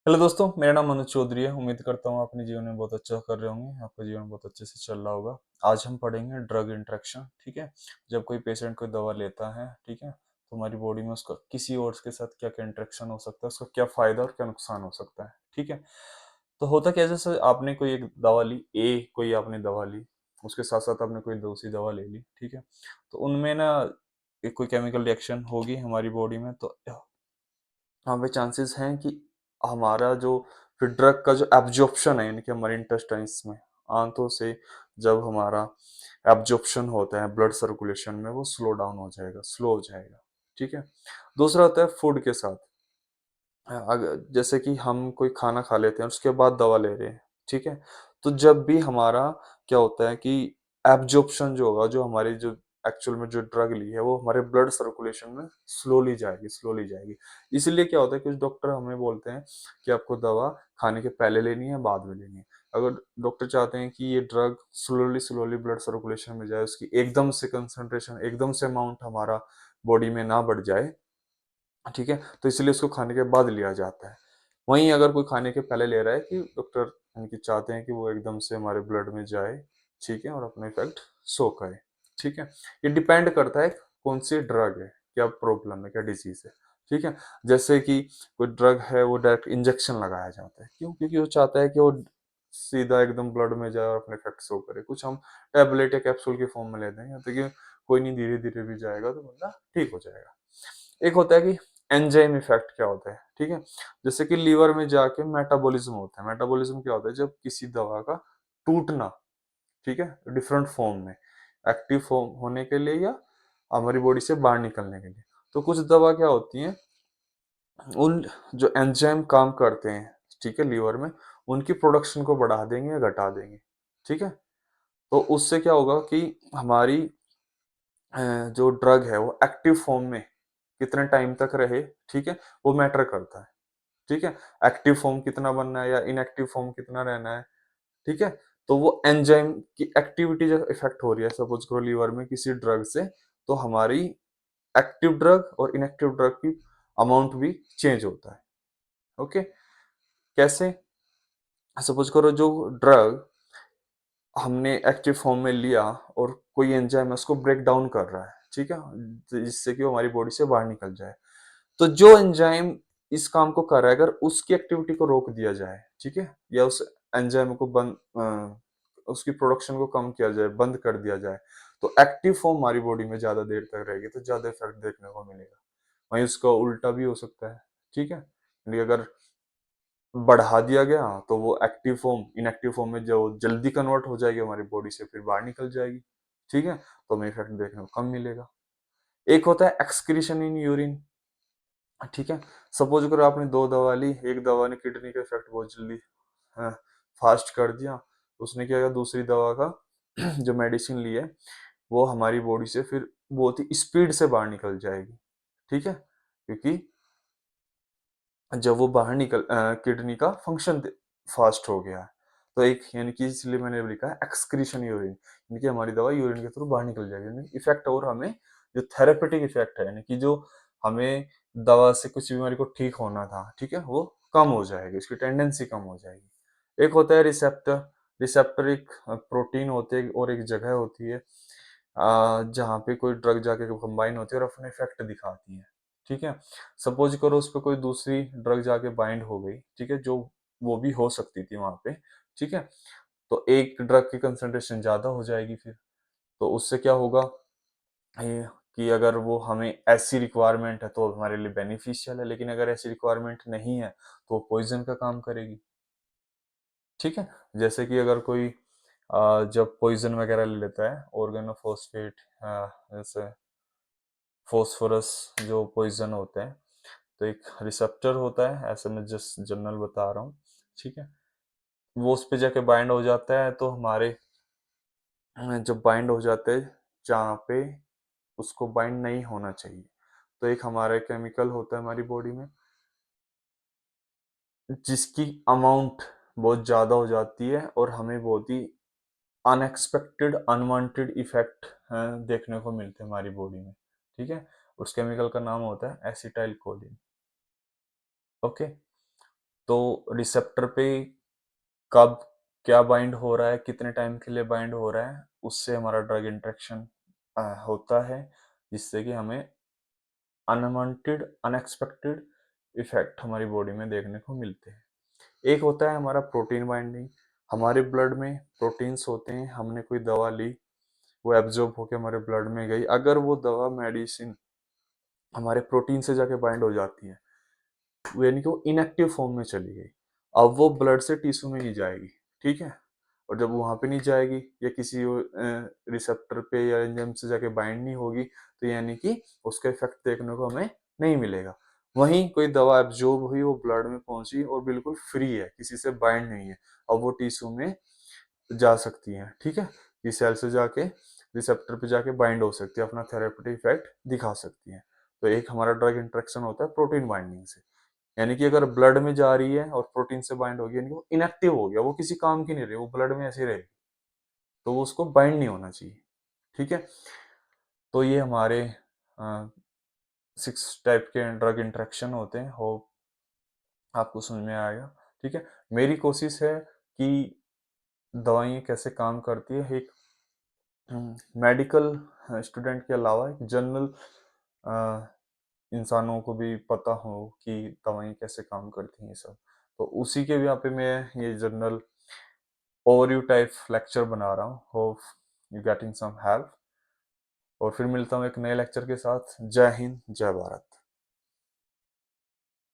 Hello दोस्तों, मेरा नाम मनोज चौधरी है। उम्मीद करता हूँ अपने जीवन में बहुत अच्छा कर रहे होंगे, आपका जीवन बहुत अच्छे से चल रहा होगा। आज हम पढ़ेंगे ड्रग इंटरेक्शन। ठीक है। जब कोई पेशेंट कोई दवा लेता है, ठीक है, तो हमारी बॉडी में उसका किसी और के साथ क्या क्या इंटरेक्शन हो सकता है, उसका क्या फायदा और क्या नुकसान हो सकता है। ठीक है। तो होता क्या है, जैसे आपने कोई एक दवा ली, कोई आपने दवा ली, उसके साथ साथ आपने कोई दूसरी दवा ले ली। ठीक है। तो उनमें ना एक कोई केमिकल रिएक्शन होगी हमारी बॉडी में, तो वहाँ पे चांसेस हैं कि हमारा जो फिर ड्रग का जो एब्जॉर्प्शन है, यानी कि हमारे इंटेस्टाइन्स में, आंतों से जब हमारा एब्जॉर्प्शन होता है ब्लड सर्कुलेशन में, वो स्लो डाउन हो जाएगा, स्लो हो जाएगा। ठीक है। दूसरा होता है फूड के साथ। अगर जैसे कि हम कोई खाना खा लेते हैं, उसके बाद दवा ले रहे हैं। ठीक है। तो जब भी हमारा क्या होता है कि एब्जॉर्प्शन जो होगा, जो हमारी जो एक्चुअल में जो ड्रग ली है, वो हमारे ब्लड सर्कुलेशन में स्लोली जाएगी, स्लोली जाएगी। इसलिए क्या होता है, कुछ डॉक्टर हमें बोलते हैं कि आपको दवा खाने के पहले लेनी है, बाद में लेनी है। अगर डॉक्टर चाहते हैं कि ये drug slowly slowly blood circulation में जाए, उसकी एकदम से कंसंट्रेशन, एकदम से अमाउंट हमारा बॉडी में ना बढ़ जाए, ठीक है, तो इसलिए उसको खाने के बाद लिया जाता है। वहीं अगर कोई खाने के पहले ले रहा है, कि डॉक्टर उनकी चाहते हैं कि वो एकदम से हमारे ब्लड में जाए, ठीक है, और अपना इफेक्ट शो करे। ठीक है। ये डिपेंड करता है कौन सी ड्रग है, क्या प्रॉब्लम है, क्या डिजीज है। ठीक है। जैसे कि कोई ड्रग है, वो डायरेक्ट इंजेक्शन लगाया जाता है, क्यों? क्योंकि वो चाहता है कि वो सीधा एकदम ब्लड में जाए और अपने इफेक्ट शो करे। कुछ हम टेबलेट या कैप्सूल के फॉर्म में लेते हैं, तो कि कोई नहीं, धीरे धीरे भी जाएगा तो बंदा ठीक हो जाएगा। एक होता है कि एंजाइम इफेक्ट क्या होता है। ठीक है। जैसे कि लीवर में जाके मेटाबॉलिज्म होता है। मेटाबॉलिज्म क्या होता है, जब किसी दवा का टूटना, ठीक है, डिफरेंट फॉर्म में, एक्टिव फॉर्म होने के लिए या हमारी बॉडी से बाहर निकलने के लिए। तो कुछ दवा क्या होती हैं, उन जो एंजाइम काम करते हैं, ठीक है, लीवर में, उनकी प्रोडक्शन को बढ़ा देंगे या घटा देंगे। ठीक है। तो उससे क्या होगा कि हमारी जो ड्रग है वो एक्टिव फॉर्म में कितने टाइम तक रहे, ठीक है, वो मैटर करता है। ठीक है। एक्टिव फॉर्म कितना बनना है या इनएक्टिव फॉर्म कितना रहना है। ठीक है। तो वो एंजाइम की एक्टिविटी जब इफेक्ट हो रही है, सपोज करो लीवर में किसी ड्रग से, तो हमारी एक्टिव ड्रग और इनएक्टिव ड्रग की अमाउंट भी चेंज होता है। ओके। कैसे? सपोज करो जो ड्रग हमने एक्टिव फॉर्म में लिया और कोई एंजाइम है उसको ब्रेक डाउन कर रहा है, ठीक है, जिससे कि वो हमारी बॉडी से बाहर निकल जाए। तो जो एंजाइम इस काम को कर रहा है, अगर उसकी एक्टिविटी को रोक दिया जाए, ठीक है, या उस एंजाइम को उसकी प्रोडक्शन को कम किया जाए, बंद कर दिया जाए, तो एक्टिव फॉर्म हमारी बॉडी में ज्यादा देर तक रहेगी, तो ज्यादा इफेक्ट देखने को मिलेगा। वहीं उसका उल्टा भी हो सकता है। ठीक है। यानी अगर बढ़ा दिया गया, तो वो एक्टिव फॉर्म इनएक्टिव फॉर्म में जो जल्दी कन्वर्ट हो जाएगी हमारी बॉडी से, फिर बाहर निकल जाएगी। ठीक है। तो हमें इफेक्ट देखने को कम मिलेगा। एक होता है एक्सक्रीशन इन यूरिन। ठीक है। सपोज करो आपने दो दवा ली, एक दवा ने किडनी का इफेक्ट बहुत जल्दी फास्ट कर दिया, उसने क्या किया, दूसरी दवा का जो मेडिसिन ली है, वो हमारी बॉडी से फिर बहुत ही स्पीड से बाहर निकल जाएगी। ठीक है। क्योंकि जब वो बाहर निकल किडनी का फंक्शन फास्ट हो गया है, तो एक, यानी कि इसलिए मैंने लिखा है एक्सक्रीशन यूरिन, यानी कि हमारी दवा यूरिन के थ्रू बाहर निकल जाएगी, यानी इफेक्ट, और हमें जो थेरेपेटिक इफेक्ट है, यानी कि जो हमें दवा से कुछ बीमारी को ठीक होना था, ठीक है, वो कम हो जाएगी, इसकी टेंडेंसी कम हो जाएगी। एक होता है रिसेप्टर। रिसेप्टर एक प्रोटीन होते है और एक जगह होती है जहाँ पे कोई ड्रग जाके कंबाइन होती है और अपने इफेक्ट दिखाती है। ठीक है। सपोज करो उस पर कोई दूसरी ड्रग जाके बाइंड हो गई, ठीक है, जो वो भी हो सकती थी वहां पे। ठीक है। तो एक ड्रग की कंसंट्रेशन ज्यादा हो जाएगी फिर, तो उससे क्या होगा, ये कि अगर वो हमें ऐसी रिक्वायरमेंट है तो हमारे लिए बेनिफिशियल है, लेकिन अगर ऐसी रिक्वायरमेंट नहीं है तो वो पॉइजन का काम करेगी। ठीक है। जैसे कि अगर कोई जब पॉइजन वगैरह ले लेता है, ऑर्गेनोफॉस्फेट, जैसे फोस्फोरस, जो पॉइजन होते हैं, तो एक रिसेप्टर होता है, ऐसे मैं जस्ट जनरल बता रहा हूँ। ठीक है। वो उस पे जाके बाइंड हो जाता है, तो हमारे जब बाइंड हो जाते हैं जहाँ पे उसको बाइंड नहीं होना चाहिए, तो एक हमारा केमिकल होता है हमारी बॉडी में, जिसकी अमाउंट बहुत ज़्यादा हो जाती है और हमें बहुत ही अनएक्सपेक्टेड अनवांटेड इफेक्ट देखने को मिलते हैं हमारी बॉडी में। ठीक है। उस केमिकल का नाम होता है एसिटाइल कोलिन। ओके। तो रिसेप्टर पे कब क्या बाइंड हो रहा है, कितने टाइम के लिए बाइंड हो रहा है, उससे हमारा ड्रग इंटरेक्शन होता है, जिससे कि हमें अनवांटेड अनएक्सपेक्टेड इफेक्ट हमारी बॉडी में देखने को मिलते हैं। एक होता है हमारा प्रोटीन बाइंडिंग। हमारे ब्लड में प्रोटीन्स होते हैं, हमने कोई दवा ली, वो एब्जॉर्ब होकर हमारे ब्लड में गई, अगर वो दवा मेडिसिन हमारे प्रोटीन से जाके बाइंड हो जाती है, यानी कि वो इनएक्टिव फॉर्म में चली गई, अब वो ब्लड से टिश्यू में नहीं जाएगी, ठीक है। और जब वहां पे नहीं जाएगी या किसी रिसेप्टर पे या एंजाइम से जाके बाइंड नहीं होगी, तो यानी कि उसका इफेक्ट देखने को हमें नहीं मिलेगा। वहीं कोई दवा एब्जॉर्ब हुई, वो ब्लड में पहुंची और बिल्कुल फ्री है, किसी से बाइंड नहीं है, अब वो टिश्यू में जा सकती है, ठीक है। ये सेल से जाके रिसेप्टर पे जाके बाइंड हो सकती है, अपना थेरेपेटिक इफेक्ट दिखा सकती है। तो एक हमारा ड्रग इंटरेक्शन होता है प्रोटीन बाइंडिंग से, यानी कि अगर ब्लड में जा रही है और प्रोटीन से बाइंड हो गई, यानी कि वो इनएक्टिव हो गया, वो किसी काम की नहीं रही, वो ब्लड में ऐसे ही रहेगी, तो वो उसको बाइंड नहीं होना चाहिए, ठीक है। तो ये हमारे 6 टाइप के ड्रग इंटरेक्शन होते हैं। होप आपको समझ में आएगा, ठीक है। मेरी कोशिश है कि दवाइयाँ कैसे काम करती है, एक मेडिकल स्टूडेंट के अलावा एक जनरल इंसानों को भी पता हो कि दवाएं कैसे काम करती हैं, ये सब। तो उसी के यहाँ पे मैं ये जनरल ओवरव्यू टाइप लेक्चर बना रहा हूँ। Hope you getting some help, और फिर मिलता हूँ एक नए लेक्चर के साथ। जय हिंद, जय भारत।